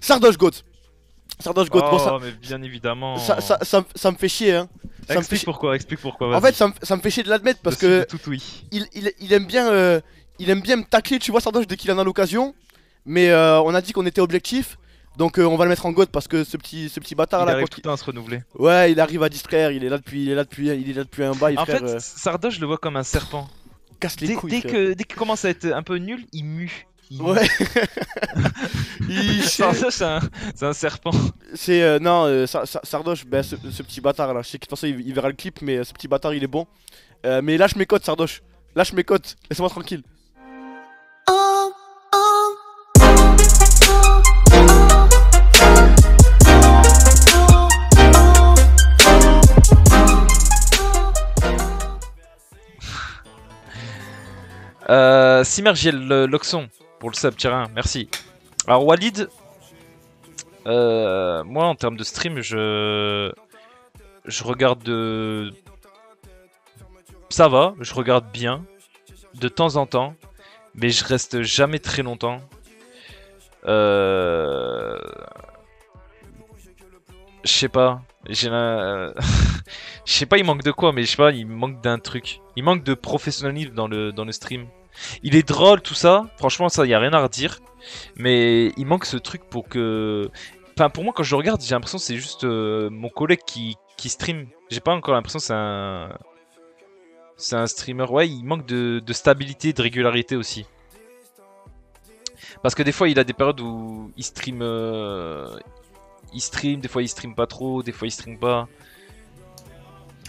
Sardoche GOAT. Sardoche GOAT. Bon, Oh, mais bien évidemment. ça me fait chier, hein. Explique pourquoi, explique pourquoi. En fait, ça me fait chier de l'admettre parce que tout oui. il aime bien me tacler, tu vois, Sardoche, dès qu'il en a l'occasion. Mais on a dit qu'on était objectif. Donc on va le mettre en GOAT parce que ce petit bâtard Il là, arrive tout le temps à se renouveler. ouais, il arrive à distraire, il est là depuis un bail, En frère. fait, Sardoche, je le vois comme un serpent. Casse les couilles, Dès frère. qu'il commence à être un peu nul, il mue. Ouais. Sardoche, c'est un serpent. C'est non, Sardoche, ben, ce petit bâtard là, je sais que de toute façon il verra le clip, mais ce petit bâtard il est bon. Mais lâche mes cotes, Sardoche. Lâche mes cotes, laisse-moi tranquille. Simergiel Loxon pour le sub, tiens, merci. Alors Walid, moi en termes de stream, je regarde ça va, je regarde bien de temps en temps, mais je reste jamais très longtemps. Je sais pas, je sais pas, il manque de quoi, mais je sais pas, il manque d'un truc. Il manque de professionnalisme dans le stream. Il est drôle, tout ça, franchement, ça, y a rien à redire. Mais il manque ce truc pour que. Enfin, pour moi, quand je le regarde, j'ai l'impression que c'est juste mon collègue qui stream. J'ai pas encore l'impression que c'est un streamer. Ouais, il manque de stabilité, de régularité aussi. Parce que des fois, il a des périodes où il stream. Des fois il stream pas trop, des fois il stream pas.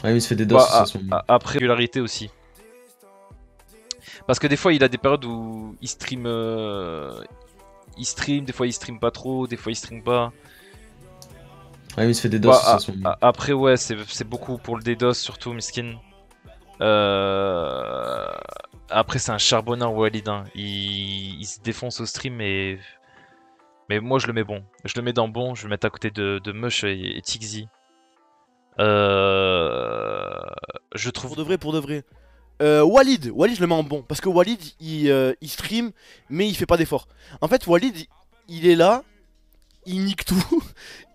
Ouais, mais il se fait des doses Bah, à son... après, régularité aussi. Parce que des fois, il a des périodes où il stream, des fois il stream pas trop, des fois il stream pas. Ouais, mais il se fait des doses à son... Après, ouais, c'est beaucoup pour le DDoS, surtout, miskin. Après, c'est un charbonneur, Walid. Hein. Il se défonce au stream, mais moi, je le mets bon. Je le mets dans bon, je vais le mettre à côté de Mush et Tixi. Je trouve. Pour de vrai. Walid, je le mets en bon. Parce que Walid, il stream, mais il fait pas d'effort. En fait, Walid, il est là, il nique tout.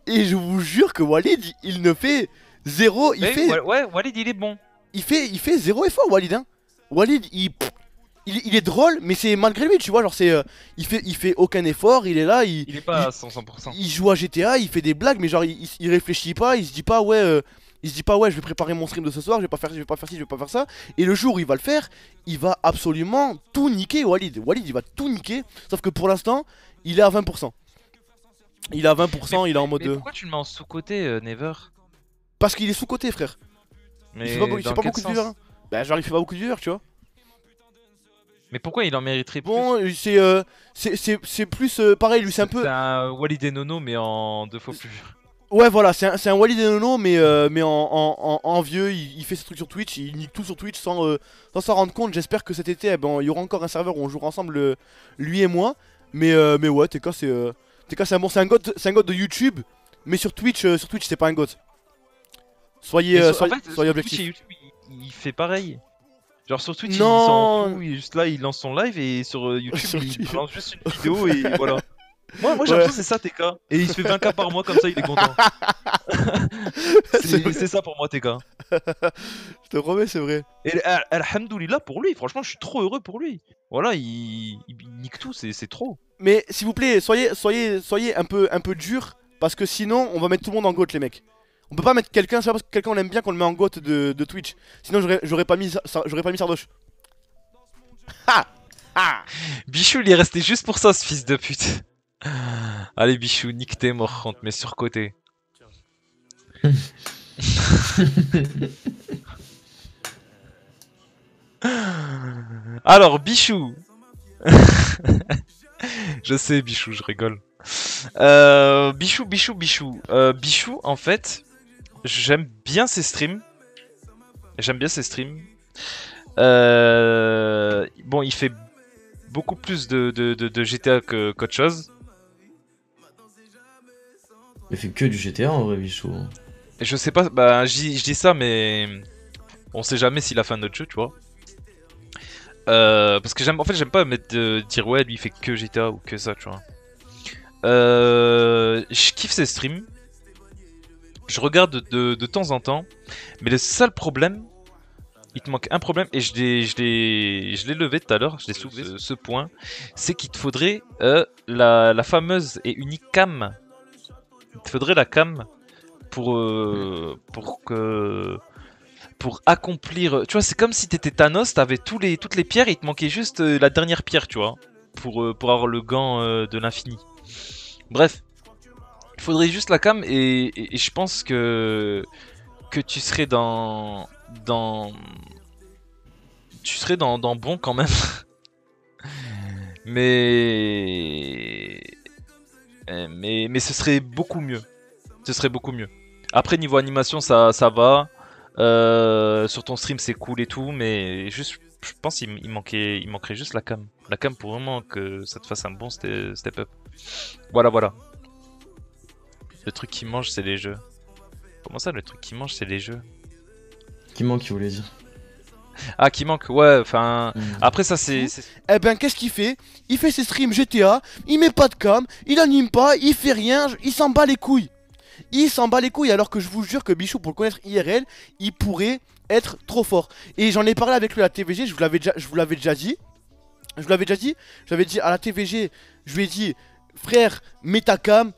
Et je vous jure que Walid, il ne fait zéro. Ouais, Walid, il est bon. Il fait zéro effort, Walid. Hein. Walid, il est drôle, mais c'est malgré lui, tu vois. Genre, il fait aucun effort, il est là. Il est pas à 100%. Il joue à GTA, il fait des blagues, mais genre, il réfléchit pas, il se dit pas, ouais. Je vais préparer mon stream de ce soir, je vais pas faire ci, je vais pas faire ci, je vais pas faire ça. Et le jour où il va le faire, il va absolument tout niquer, Walid. Walid, il va tout niquer. Sauf que pour l'instant, il est à 20%. Il est à 20%, il est en mode. Mais pourquoi tu le mets en sous-côté, Never? Parce qu'il est sous-côté, frère. Mais Il fait pas beaucoup de viewers. Hein. Bah, genre, il fait pas beaucoup de viewers, tu vois. Mais pourquoi il en mériterait plus? Bon, c'est plus pareil, lui, c'est un peu. C'est un Walid et Nono, mais en 2 fois plus. Ouais, voilà, c'est un Walid et Nono, mais en vieux, il fait ses trucs sur Twitch, il nique tout sur Twitch sans s'en rendre compte. J'espère que cet été, il y aura encore un serveur où on jouera ensemble, lui et moi. Mais ouais, TK, c'est un bon, c'est un god de YouTube, mais sur Twitch, c'est pas un god. Soyez objectifs. Twitch et YouTube, il fait pareil. Genre sur Twitch, Non. il s'en fout, il est juste là, il lance son live, et sur YouTube, il lance juste une vidéo et voilà. Moi j'ai l'impression que c'est ça TK. Et il se fait 20K par mois comme ça, il est content. C'est ça pour moi TK. Je te promets, c'est vrai. Et alhamdoulilah pour lui, franchement je suis trop heureux pour lui. Voilà, il nique tout, c'est trop. Mais s'il vous plaît, soyez un peu dur, parce que sinon on va mettre tout le monde en GOAT, les mecs. On peut pas mettre quelqu'un, c'est pas parce que quelqu'un on aime bien qu'on le met en GOAT de Twitch. Sinon j'aurais pas mis Sardoche. Ha ha. Bichou il est resté juste pour ça, ce fils de pute. Allez Bichou, nique tes morts, on te met sur côté. Alors Bichou. Je sais Bichou, je rigole. Bichou. Bichou en fait, j'aime bien ses streams. Bon, il fait beaucoup plus de GTA qu'autre chose. Il fait que du GTA en vrai, Bichou. Et je sais pas, bah je dis ça, mais on sait jamais s'il a fait un autre jeu, tu vois. Parce que j'aime pas dire ouais, lui il fait que GTA ou que ça, tu vois. Je kiffe ses streams. Je regarde de temps en temps. Mais le seul problème, il te manque un problème, et je l'ai levé tout à l'heure, je l'ai soulevé ce point, c'est qu'il te faudrait la fameuse et unique cam. Il te faudrait la cam pour accomplir. Tu vois, c'est comme si t'étais Thanos, t'avais toutes les pierres, et il te manquait juste la dernière pierre, tu vois, pour avoir le gant de l'infini. Bref, il faudrait juste la cam, et je pense que tu serais dans bon quand même. mais ce serait beaucoup mieux. Ce serait beaucoup mieux. Après, niveau animation, ça va. Sur ton stream, c'est cool et tout, mais juste, je pense qu'il manquerait juste la cam. La cam pour vraiment que ça te fasse un bon step up. Voilà. Le truc qui mange, c'est les jeux. Comment ça, le truc qui mange, c'est les jeux? Qui manque, il voulait dire. Ah, qui manque, ouais, enfin... Après, ça, c'est... Eh ben, qu'est-ce qu'il fait? Il fait ses streams GTA, il met pas de cam, il anime pas, il fait rien, il s'en bat les couilles. Il s'en bat les couilles, alors que je vous jure que Bichou, pour le connaître IRL, il pourrait être trop fort. Et j'en ai parlé avec lui à la TVG, je vous l'avais déjà dit. J'avais dit à la TVG, je lui ai dit, frère, mets ta cam,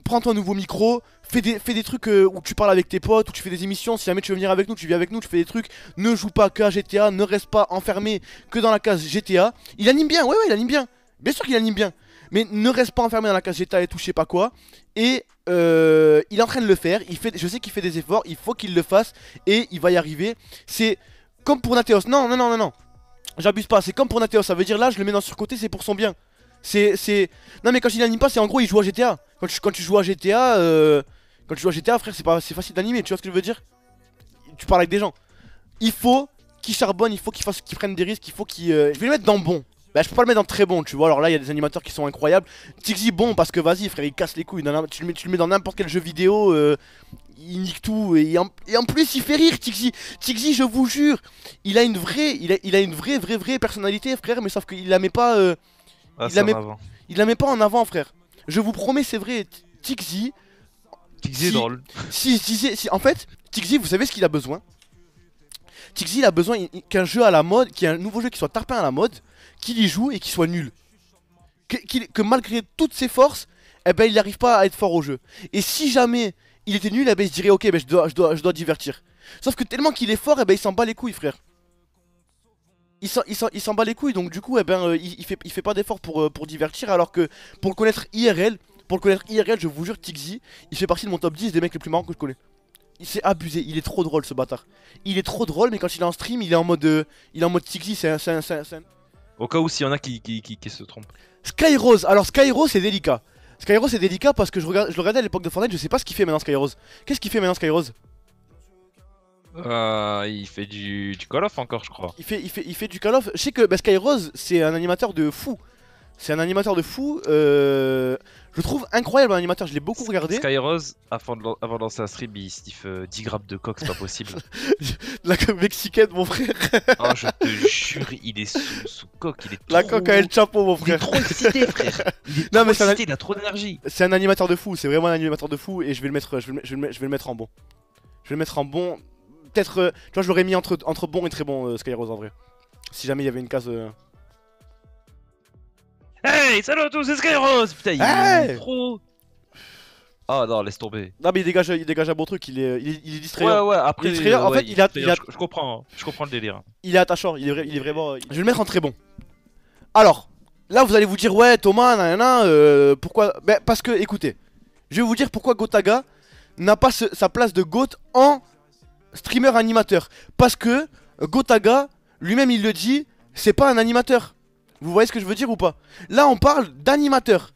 prends ton nouveau micro, fais des trucs où tu parles avec tes potes, où tu fais des émissions. Si jamais tu veux venir avec nous, tu viens avec nous, tu fais des trucs. Ne joue pas que à GTA, ne reste pas enfermé que dans la case GTA. Il anime bien, ouais, il anime bien. Bien sûr qu'il anime bien. Mais ne reste pas enfermé dans la case GTA et tout, je sais pas quoi. Et il est en train de le faire. Je sais qu'il fait des efforts, il faut qu'il le fasse. Et il va y arriver. C'est comme pour Nateos. Non. J'abuse pas, c'est comme pour Nateos. Ça veut dire là, je le mets dans le surcoté, c'est pour son bien. Non mais quand il anime pas, c'est en gros il joue à GTA. Quand tu joues à GTA, frère, c'est facile d'animer, tu vois ce que je veux dire? Tu parles avec des gens. Il faut qu'il charbonne, il faut qu'il prenne des risques, il faut qu'il... Je vais le mettre dans bon. Bah je peux pas le mettre dans très bon, tu vois. Alors là il y a des animateurs qui sont incroyables. Tixi bon parce que vas-y frère, il casse les couilles. Tu le mets dans n'importe quel jeu vidéo, il nique tout. Et en plus il fait rire Tixi. Tixi, je vous jure, il a une vraie personnalité frère, mais sauf qu'il la met pas... Ah, il la met pas en avant, frère. Je vous promets, c'est vrai. Tixi est drôle. En fait, Tixi, vous savez ce qu'il a besoin? Tixi, il a besoin qu'un jeu à la mode, qu'il y ait un nouveau jeu qui soit tarpin à la mode, qu'il y joue et qu'il soit nul. Que malgré toutes ses forces, eh ben, il n'arrive pas à être fort au jeu. Et si jamais il était nul, eh ben, il se dirait, ok, ben, je dois divertir. Sauf que tellement qu'il est fort, eh ben, il s'en bat les couilles, frère. Il s'en bat les couilles, donc du coup, eh ben, il fait pas d'effort pour divertir, alors que pour le connaître IRL, je vous jure, Tixi, il fait partie de mon top 10 des mecs les plus marrants que je connais. Il s'est abusé, il est trop drôle ce bâtard. Il est trop drôle, mais quand il est en stream, il est en mode Tixi, c'est un... Au cas où s'il y en a qui se trompent. Skyrose, alors Skyrose c'est délicat. Skyrose c'est délicat parce que je le regardais à l'époque de Fortnite, je sais pas ce qu'il fait maintenant Skyrose. Qu'est-ce qu'il fait maintenant Skyrose? Il fait du Call of encore, je crois. Il fait du Call of. Je sais que Skyrose, c'est un animateur de fou. C'est un animateur de fou. Je trouve incroyable un animateur, je l'ai beaucoup regardé. Skyrose, avant de lancer un stream, il sniffe 10 grammes de coke, c'est pas possible. La coque mexicaine, mon frère. Oh, je te jure, il est sous coke. Il est la coque à El Chapo, mon frère. Il est trop excité, frère. Il a trop d'énergie. C'est un animateur de fou, c'est vraiment un animateur de fou. Et je vais le mettre en bon. Je vais le mettre en bon. Peut-être, tu vois, je l'aurais mis entre bon et très bon, Skyrose en vrai. Si jamais il y avait une case. Hey, salut à tous, c'est Skyrose. Putain, il est trop. Ah non, laisse tomber. Non, mais il dégage un bon truc, il est distrayant. Ouais, après. En fait, je comprends le délire. Il est attachant, il est vraiment. Je vais le mettre en très bon. Alors, là, vous allez vous dire, ouais, Thomas, pourquoi? Ben, parce que, écoutez, je vais vous dire pourquoi Gotaga n'a pas sa place de GOAT en streamer animateur. Parce que Gotaga, lui-même il le dit, c'est pas un animateur. Vous voyez ce que je veux dire ou pas? Là on parle d'animateur.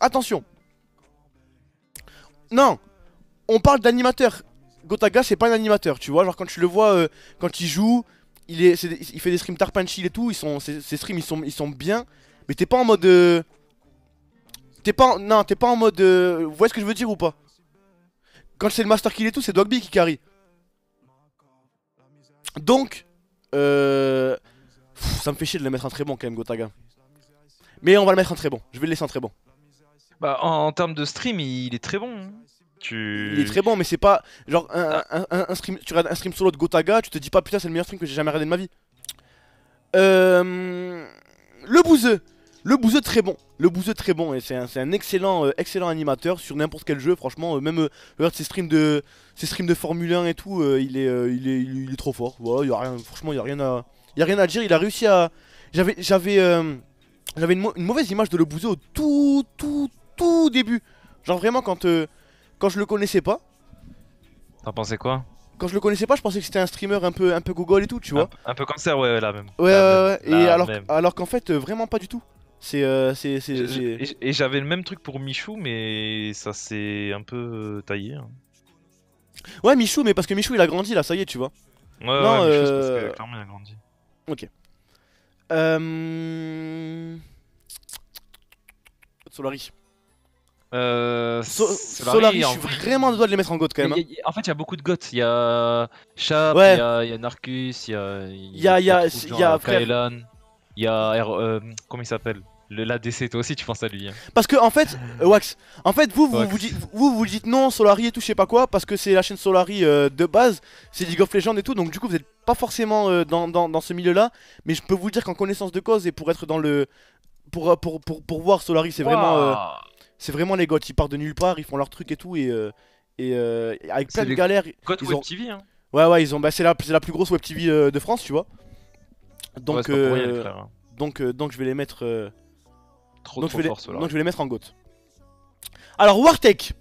Attention. Non, on parle d'animateur. Gotaga c'est pas un animateur, tu vois. Genre quand tu le vois, quand il joue, il fait des streams tarpin chill et tout. Ses streams ils sont bien. Mais t'es pas en mode... t'es pas en mode... vous voyez ce que je veux dire ou pas? Quand c'est le Master Kill et tout, c'est Dogby qui carry. Donc, ça me fait chier de le mettre en très bon quand même, Gotaga. Mais on va le mettre en très bon. Je vais le laisser en très bon. Bah, en termes de stream, il est très bon, hein. Il est très bon, mais c'est pas genre un stream. Tu regardes un stream solo de Gotaga, tu te dis pas putain, c'est le meilleur stream que j'ai jamais regardé de ma vie. Le Bouzeux. Le Bouzeux très bon. Le Bouzeux très bon. Et c'est un excellent, excellent animateur sur n'importe quel jeu. Franchement, même regarde ses streams de Formule 1 et tout, il est trop fort. Voilà, y a rien, franchement, y a rien à dire. Il a réussi à. J'avais une mauvaise image de Le Bouzeux au tout début. Genre vraiment quand je le connaissais pas. T'en pensais quoi? Quand je le connaissais pas, je pensais que c'était un streamer un peu gogol et tout, tu vois. Un peu cancer, ouais, là même. Ouais, Là, même. Et Là, alors, même. alors qu'en fait, vraiment pas du tout. Et j'avais le même truc pour Michou, mais ça s'est un peu taillé, hein. Ouais, Michou, mais parce que Michou il a grandi là, ça y est, tu vois. Ouais, Non, ouais, Michou, c'est parce que clairement il a grandi. Ok. Solari. Solari, je suis vraiment de doigt de les mettre en goth quand même. Hein. En fait, il y a beaucoup de goths. Il y a Chap, Ouais. il y a Narcus, il y a Kaelan, il y a comment il s'appelle? L'ADC, toi aussi tu penses à lui, hein. Parce que en fait, Wax, en fait vous dites non, Solari et tout, je sais pas quoi, parce que c'est la chaîne Solari de base, c'est League of Legends et tout, donc du coup vous êtes pas forcément dans ce milieu là, mais je peux vous dire qu'en connaissance de cause et pour être dans le... Pour voir Solari, c'est vraiment... c'est vraiment les goths, ils partent de nulle part, ils font leur truc et tout, et avec plein de galères... Goth Web TV, hein. Ouais, ils ont... Bah, c'est la plus grosse Web TV de France, tu vois. Donc, ouais, pas rien, frère, hein. donc je vais les mettre... Donc je vais les mettre en goth. Alors Wartek.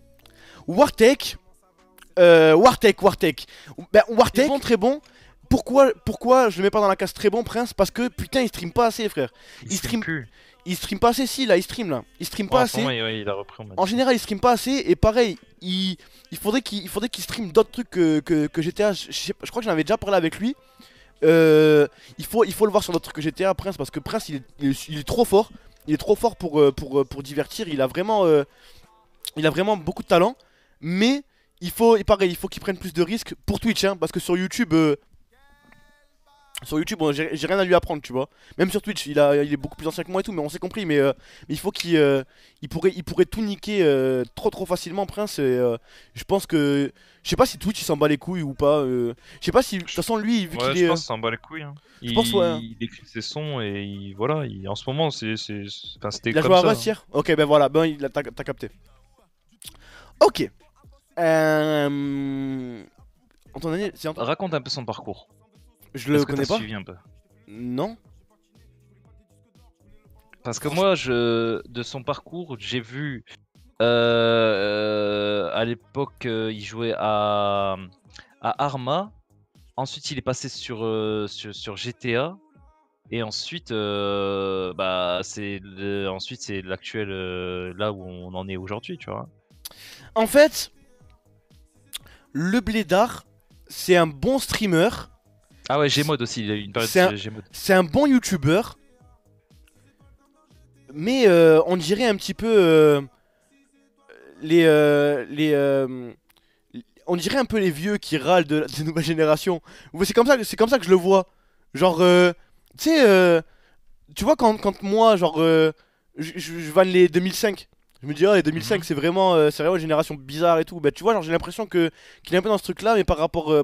Wartek, Ben, Wartek, bon, très bon. Pourquoi je le mets pas dans la case très bon, Prince? Parce que putain, il stream pas assez, frère. Il stream plus. Il stream pas assez, si, là, il stream là. Il stream pas assez. Ouais, il a repris, en général, il stream pas assez. Et pareil, il faudrait qu'il stream d'autres trucs que GTA. Je crois que j'en avais déjà parlé avec lui. Il faut le voir sur d'autres trucs que GTA, Prince, parce que Prince, il est trop fort. Il est trop fort pour divertir. Il a vraiment beaucoup de talent. Mais pareil, il faut qu'il prenne plus de risques pour Twitch, hein, parce que sur YouTube. Bon, j'ai rien à lui apprendre, tu vois. Même sur Twitch, il est beaucoup plus ancien que moi et tout, mais on s'est compris. Mais il faut il pourrait tout niquer trop facilement, Prince. Et je pense que, je sais pas si Twitch il s'en bat les couilles ou pas. Je sais pas si, de toute façon, lui, vu qu'il est. Je pense qu'il s'en bat les couilles, hein. Je pense, ouais. Il écrit ses sons et voilà. En ce moment, c'était il a comme joué à ça. Bastille. Ok, ben voilà, t'as capté. Ok. Antoine, raconte un peu son parcours. Je le connais pas. Suivi un peu. Non. Parce que moi, de son parcours, j'ai vu à l'époque, il jouait à Arma. Ensuite, il est passé sur GTA. Et ensuite, c'est l'actuel là où on en est aujourd'hui, tu vois. En fait, le Blédard, c'est un bon streamer. Ah ouais, Gmod aussi, il a eu une période de Gmod. C'est un bon youtubeur. Mais on dirait un petit peu on dirait un peu les vieux qui râlent de nouvelle génération. C'est comme ça que je le vois. Genre, tu sais, tu vois quand moi, genre, je vanne les 2005. Je me dis, oh, les 2005, c'est vraiment une génération bizarre et tout. Bah, tu vois, genre, j'ai l'impression qu'il est un peu dans ce truc-là, mais par rapport.